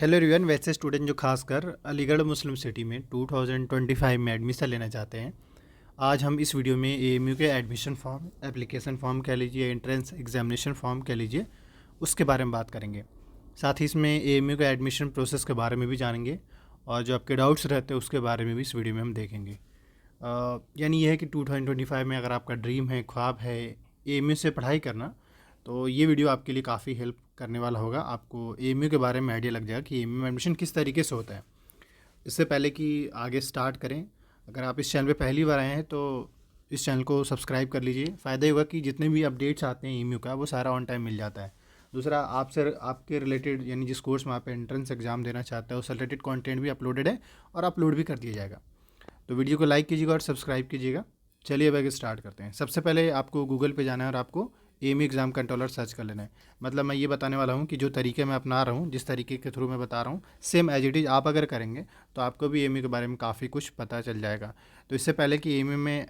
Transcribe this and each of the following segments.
Hello everyone. वैसे student जो खासकर अलीगढ़ मुस्लिम सिटी में 2025 में एडमिशन लेना चाहते हैं, आज हम इस वीडियो में एएमयू के एडमिशन फॉर्म, एप्लीकेशन फॉर्म कह लीजिए, एंट्रेंस एग्जामिनेशन फॉर्म कह लीजिए, उसके बारे में बात करेंगे। साथ ही इसमें एएमयू के एडमिशन प्रोसेस के बारे में भी जानेंगे और जो आपके डाउट्स रहते हैं उसके बारे में भी इस वीडियो में हम देखेंगे। यानी यह है कि 2025 में अगर आपका ड्रीम है, ख्वाब है एएमयू से पढ़ाई करना, तो ये वीडियो आपके लिए काफ़ी हेल्प करने वाला होगा। आपको एएमयू के बारे में आइडिया लग जाएगा कि एएमयू में एडमिशन किस तरीके से होता है। इससे पहले कि आगे स्टार्ट करें, अगर आप इस चैनल पे पहली बार आए हैं तो इस चैनल को सब्सक्राइब कर लीजिए। फ़ायदा ये होगा कि जितने भी अपडेट्स आते हैं एएमयू का वो सारा ऑन टाइम मिल जाता है। दूसरा, आपसे आपके रिलेटेड यानी जिस कोर्स में आप एंट्रेंस एग्ज़ाम देना चाहते हैं उससे रिलेटेड कंटेंट भी अपलोडेड है और अपलोड भी कर दिया जाएगा। तो वीडियो को लाइक कीजिएगा और सब्सक्राइब कीजिएगा। चलिए अब आगे स्टार्ट करते हैं। सबसे पहले आपको गूगल पे जाना है और आपको एएमयू एग्ज़ाम कंट्रोलर सर्च कर लेना है। मतलब मैं ये बताने वाला हूँ कि जो तरीके मैं अपना रहा हूँ, जिस तरीके के थ्रू मैं बता रहा हूँ, सेम एज इट इज़ आप अगर करेंगे तो आपको भी एएमयू के बारे में काफ़ी कुछ पता चल जाएगा। तो इससे पहले कि एएमयू में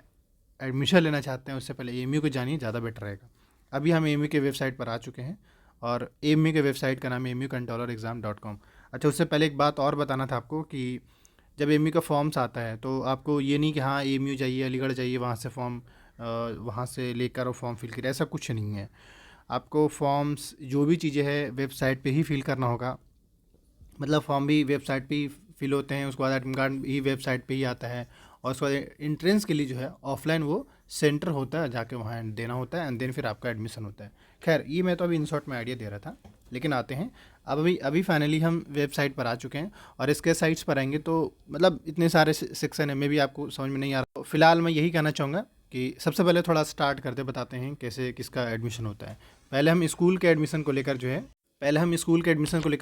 एडमिशन लेना चाहते हैं उससे पहले एएमयू को जानिए, ज़्यादा बेटर रहेगा। अभी हम एएमयू के वेबसाइट पर आ चुके हैं और एएमयू के वेबसाइट का नाम है emucontrollerexam.com। अच्छा, उससे पहले एक बात और बताना था आपको कि जब एएमयू का फॉर्म्स आता है तो आपको ये नहीं कि हाँ एएमयू जाइए, अलीगढ़ जाइए, वहाँ से फॉर्म वहाँ से लेकर और फॉर्म फिल करिए, ऐसा कुछ नहीं है। आपको फॉर्म्स जो भी चीज़ें हैं वेबसाइट पे ही फिल करना होगा। मतलब फॉर्म भी वेबसाइट पे ही फिल होते हैं, उसके बाद एडमिट कार्ड भी वेबसाइट पे ही आता है और उसके बाद एंट्रेंस के लिए जो है ऑफलाइन वो सेंटर होता है, जाके वहाँ देना होता है एंड देन फिर आपका एडमिशन होता है। खैर, ये मैं तो अभी इन शॉर्ट में आइडिया दे रहा था, लेकिन आते हैं अब अभी फाइनली हम वेबसाइट पर आ चुके हैं और इसके साइट्स पर आएंगे तो मतलब इतने सारे सेक्शन है, मे भी आपको समझ में नहीं आ रहा। फिलहाल मैं यही कहना चाहूँगा कि सबसे पहले थोड़ा स्टार्ट करते बताते हैं कैसे किसका एडमिशन होता है। पहले हम स्कूल के एडमिशन को लेकर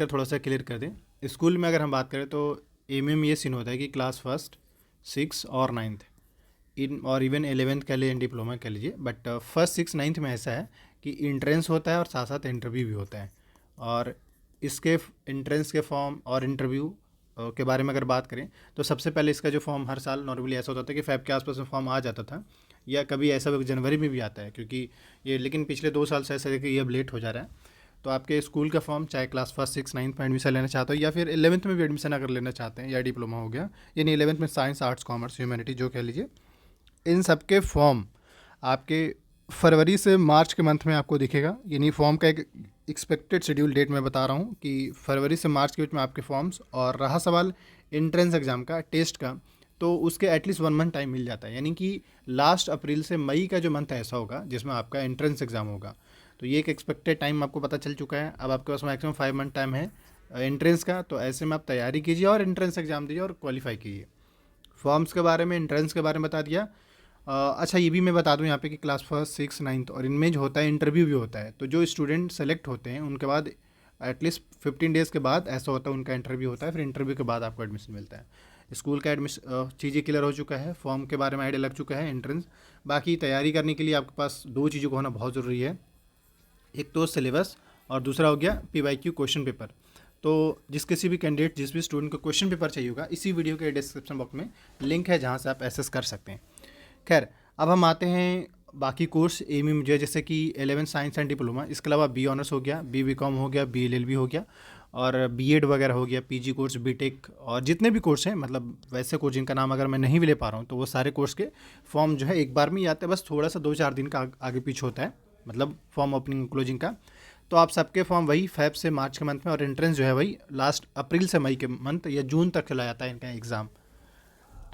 थोड़ा सा क्लियर कर दें। स्कूल में अगर हम बात करें तो एएमयू में ये सीन होता है कि क्लास फर्स्ट, सिक्स और नाइन्थ इन और इवन 11th कह लीजिए, डिप्लोमा कह लीजिए, बट फर्स्ट सिक्स नाइन्थ में ऐसा है कि इंट्रेंस होता है और साथ साथ इंटरव्यू भी होता है। और इसके इंट्रेंस के फॉर्म और इंटरव्यू के बारे में अगर बात करें तो सबसे पहले इसका जो फॉर्म हर साल नॉर्मली ऐसा होता था कि फ़ेब के आसपास में फॉर्म आ जाता था, या कभी ऐसा जनवरी में भी आता है, क्योंकि ये लेकिन पिछले 2 साल से ऐसा है कि ये अब लेट हो जा रहा है। तो आपके स्कूल का फॉर्म चाहे क्लास फर्स्ट, सिक्स, नाइन्थ में एडमिशन लेना चाहते हो या फिर 11th में भी एडमिशन अगर लेना चाहते हैं, या डिप्लोमा हो गया, यानी 11th में साइंस, आर्ट्स, कॉमर्स, ह्यूमैनिटी जो कह लीजिए, इन सब के फॉर्म आपके फरवरी से मार्च के मंथ में आपको दिखेगा। यानी फॉर्म का एक एक्सपेक्टेड शेड्यूल डेट मैं बता रहा हूँ कि फरवरी से मार्च के बीच में आपके फॉर्म्स। और रहा सवाल एंट्रेंस एग्ज़ाम का, टेस्ट का, तो उसके एटलीस्ट 1 मंथ टाइम मिल जाता है। यानी कि लास्ट अप्रैल से मई का जो मंथ ऐसा होगा जिसमें आपका एंट्रेंस एग्ज़ाम होगा। तो ये एक एक्सपेक्टेड टाइम आपको पता चल चुका है। अब आपके पास मैक्सिमम 5 मंथ टाइम है एंट्रेंस का, तो ऐसे में आप तैयारी कीजिए और एंट्रेंस एग्ज़ाम दीजिए और क्वालिफाई कीजिए। फॉर्म्स के बारे में, एंट्रेंस के बारे में बता दिया। अच्छा, ये भी मैं बता दूं यहाँ पे कि क्लास फर्स्ट, सिक्स, नाइन्थ और इनमें जो होता है इंटरव्यू भी होता है। तो जो स्टूडेंट सेलेक्ट होते हैं उनके बाद एटलीस्ट 15 डेज़ के बाद ऐसा होता है उनका इंटरव्यू होता है, फिर इंटरव्यू के बाद आपको एडमिशन मिलता है। स्कूल का एडमिशन चीज़ें क्लियर हो चुका है, फॉर्म के बारे में आइडिया लग चुका है, एंट्रेंस। बाकी तैयारी करने के लिए आपके पास दो चीज़ों का होना बहुत ज़रूरी है। एक तो सिलेबस और दूसरा हो गया पीवाईक्यू क्वेश्चन पेपर। तो जिस किसी भी कैंडिडेट, जिस भी स्टूडेंट को क्वेश्चन पेपर चाहिए होगा, इसी वीडियो के डिस्क्रिप्शन बॉक्स में लिंक है जहाँ से आप एक्सेस कर सकते हैं। खैर, अब हम आते हैं बाकी कोर्स एएमयू में, जैसे कि 11 साइंस एंड डिप्लोमा, इसके अलावा बी ऑनर्स हो गया, बी बीकॉम हो गया, बी एलएलबी हो गया और बीएड वगैरह हो गया, पीजी कोर्स, बीटेक और जितने भी कोर्स हैं, मतलब वैसे कोर्स जिनका नाम अगर मैं नहीं भी ले पा रहा हूँ तो वो सारे कोर्स के फॉर्म जो है एक बार में ही आते हैं। बस थोड़ा सा 2-4 दिन का आगे पीछे होता है, मतलब फॉर्म ओपनिंग क्लोजिंग का। तो आप सबके फॉर्म वही फ़ेब से मार्च के मंथ में और एंट्रेंस जो है वही लास्ट अप्रैल से मई के मंथ या जून तक चला जाता है इनका एग्ज़ाम।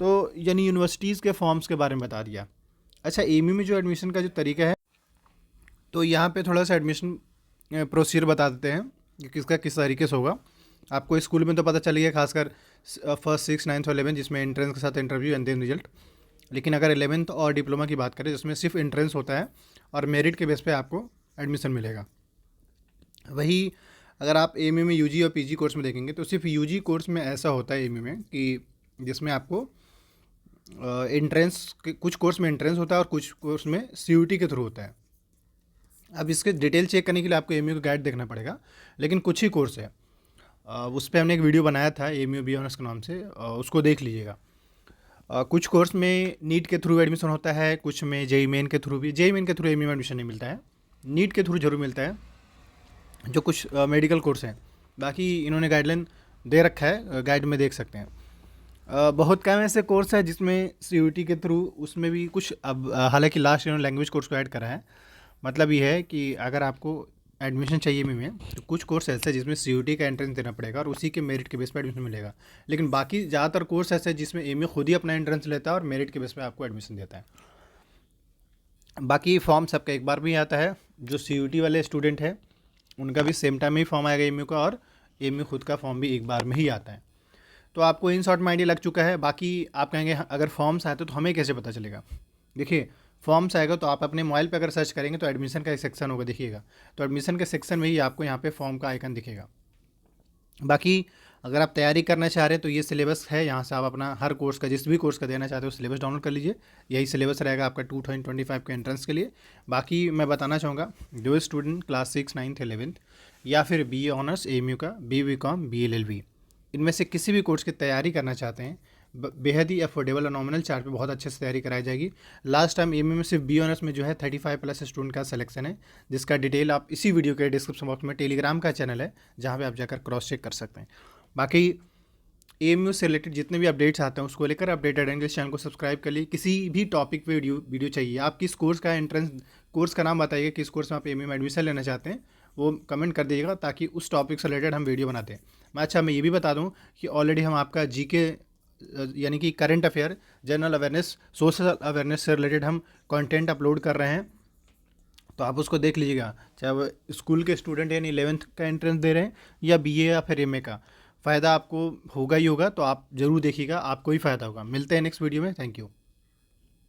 तो यानी यूनिवर्सिटीज़ के फॉर्म्स के बारे में बता दिया। अच्छा, एएमयू में जो एडमिशन का जो तरीका है, तो यहाँ पे थोड़ा सा एडमिशन प्रोसीजर बता देते हैं कि किसका किस तरीके से होगा। आपको स्कूल में तो पता चल गया, खासकर फर्स्ट, सिक्स, नाइन्थ और 11 जिसमें एंट्रेंस के साथ इंटरव्यू एंड देन रिजल्ट। लेकिन अगर 11th और डिप्लोमा की बात करें जिसमें सिर्फ एंट्रेंस होता है और मेरिट के बेस पे आपको एडमिशन मिलेगा। वही अगर आप एएमयू में यूजी और पीजी कोर्स में देखेंगे तो सिर्फ यूजी कोर्स में ऐसा होता है एएमयू में कि जिसमें आपको एंट्रेंस, कुछ कोर्स में एंट्रेंस होता है और कुछ कोर्स में सीयूटी के थ्रू होता है। अब इसके डिटेल चेक करने के लिए आपको एएमयू का गाइड देखना पड़ेगा, लेकिन कुछ ही कोर्स है। उस पर हमने एक वीडियो बनाया था एएमयू बी ऑनर्स के नाम से, उसको देख लीजिएगा। कुछ कोर्स में नीट के थ्रू एडमिशन होता है, कुछ में जेई मेन के थ्रू भी। जेई मेन के थ्रू एएमयू में एडमिशन नहीं मिलता है, नीट के थ्रू जरूर मिलता है जो कुछ मेडिकल कोर्स हैं। बाकी इन्होंने गाइडलाइन दे रखा है, गाइड में देख सकते हैं। बहुत कम ऐसे कोर्स है जिसमें CUET के थ्रू उसमें भी कुछ अब हालांकि लास्ट ईयर लैंग्वेज कोर्स को ऐड करा है। मतलब ये है कि अगर आपको एडमिशन चाहिए एमए में तो कुछ कोर्स ऐसे हैं जिसमें CUET का एंट्रेंस देना पड़ेगा और उसी के मेरिट के बेस पे एडमिशन मिलेगा। लेकिन बाकी ज़्यादातर कोर्स ऐसे हैं जिसमें एमए खुद ही अपना एंट्रेंस लेता है और मेरिट के बेस पे आपको एडमिशन देता है। बाकी फॉर्म सबका एक बार में ही आता है। जो CUET वाले स्टूडेंट हैं उनका भी सेम टाइम में ही फॉर्म आएगा एमए का, और एमए खुद का फॉर्म भी एक बार में ही आता है। तो आपको इन शॉर्ट में आइडिया लग चुका है। बाकी आप कहेंगे अगर फॉर्म्स आए तो हमें कैसे पता चलेगा? देखिए, फॉर्म्स आएगा तो आप अपने मोबाइल पे अगर सर्च करेंगे तो एडमिशन का एक सेक्शन होगा, देखिएगा। तो एडमिशन के सेक्शन में ही आपको यहाँ पे फॉर्म का आइकन दिखेगा। बाकी अगर आप तैयारी करना चाह रहे हैं तो ये सिलेबस है, यहाँ से आप अपना हर कोर्स का, जिस भी कोर्स का देना चाहते हो सिलेबस डाउनलोड कर लीजिए। यही सिलेबस रहेगा आपका 2025 के एंट्रेंस के लिए। बाकी मैं बताना चाहूँगा, जो स्टूडेंट क्लास 6, 9th, 11th या फिर BA ऑनर्स AMU का, BCom, BLLB, इनमें से किसी भी कोर्स की तैयारी करना चाहते हैं, बेहद ही अफोर्डेबल और नॉमिनल चार्ज पे बहुत अच्छे से तैयारी कराई जाएगी। लास्ट टाइम एमए में सिर्फ बी ऑनर्स में जो है 35+ स्टूडेंट का सिलेक्शन है, जिसका डिटेल आप इसी वीडियो के डिस्क्रिप्शन बॉक्स में टेलीग्राम का चैनल है जहाँ पे आप जाकर क्रॉस चेक कर सकते हैं। बाकी AMU से रिलेटेड जितने भी अपडेट्स आते हैं उसको लेकर अपडेटेड रहेंगे। इस चैनल को सब्सक्राइब कर लिए। किसी भी टॉपिक पे वीडियो चाहिए, आप किस कोर्स का एंट्रेंस, कोर्स का नाम बताइए, किस कोर्स में आप AMU में एडमिशन लेना चाहते हैं, वो कमेंट कर दीजिएगा ताकि उस टॉपिक से रिलेटेड हम वीडियो बनाते हैं। मैं ये भी बता दूं कि ऑलरेडी हम आपका GK यानी कि current affair, general awareness, social awareness से रिलेटेड हम कंटेंट अपलोड कर रहे हैं, तो आप उसको देख लीजिएगा। चाहे वो स्कूल के स्टूडेंट यानी 11th का एंट्रेंस दे रहे हैं या BA या फिर MA का, फ़ायदा आपको होगा ही होगा। तो आप ज़रूर देखिएगा, आपको ही फ़ायदा होगा। मिलते हैं नेक्स्ट वीडियो में। Thank you.